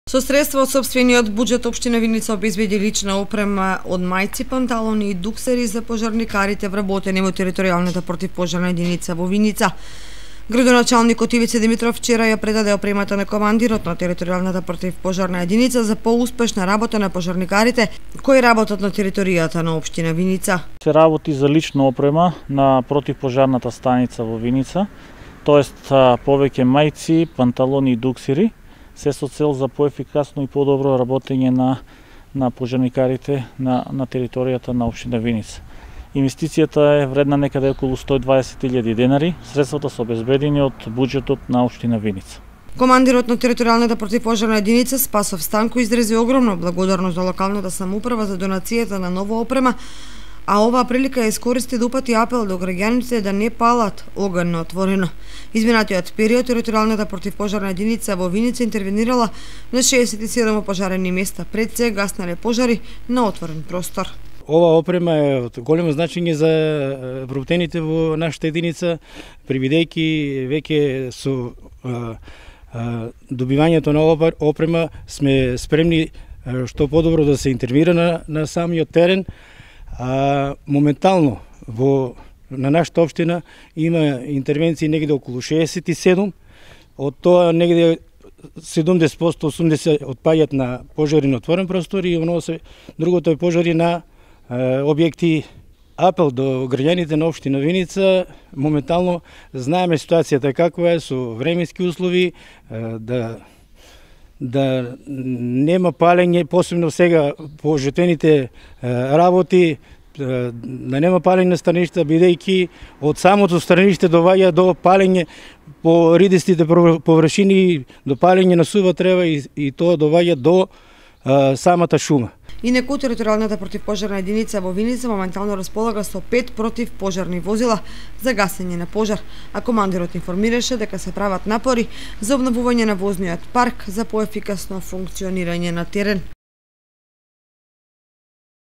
Со средства од сопствениот буџет општина Виница обезбеди лична опрема од мајци, панталони и дуксери за пожарникарите вработени во територијалната противпожарна единица во Виница. Градоначалникот Ивица Димитров вчера ја предаде опремата на командирот на територијалната противпожарна единица за поуспешна работа на пожарникарите кои работат на територијата на општина Виница. Се работи за лична опрема на противпожарната станица во Виница, тоест повеќе мајци, панталони и дуксери, се со цел за поефикасно и подобро работење на пожарникарите на територијата на општина Виница. Инвестицијата е вредна некаде околу 120.000 денари, средствата се обезбедени од буџетот на општина Виница. Командирот на територијалната противпожарна единица Спасов Станко изрази огромна благодарност за локалната самоуправа за донацијата на нова опрема, а оваа прилика ја искористи да упати апел до граѓаните да не палат оган на отворено. Изминатиот период територијалната противпожарна единица во Виница интервенирала на 67 пожарени места, пред се гаснале пожари на отворен простор. Ова опрема е од големо значење за вработените во нашата единица, привидејќи веќе со добивањето на ова опрема сме спремни што подобро да се интервенира на самиот терен. Моментално на нашата општина има интервенции негде околу 67, од тоа негде 70-80 отпаѓаат на пожари на отворен простор и другото е пожари на објекти. Апел до граѓаните на општина Виница, моментално знаеме ситуацијата каква е со временски услови, да нема палење, посебно сега по жетените работи, да нема палење на страништа, бидејќи од самото страниште доваѓа до палење по ридистите површини, до палење на сува трева и тоа доваѓа до самата шума. Инаку територијалната противпожарна единица во Виница моментално располага со 5 противпожарни возила за гасење на пожар, а командирот информираше дека се прават напори за обновување на возниот парк за поефикасно функционирање на терен.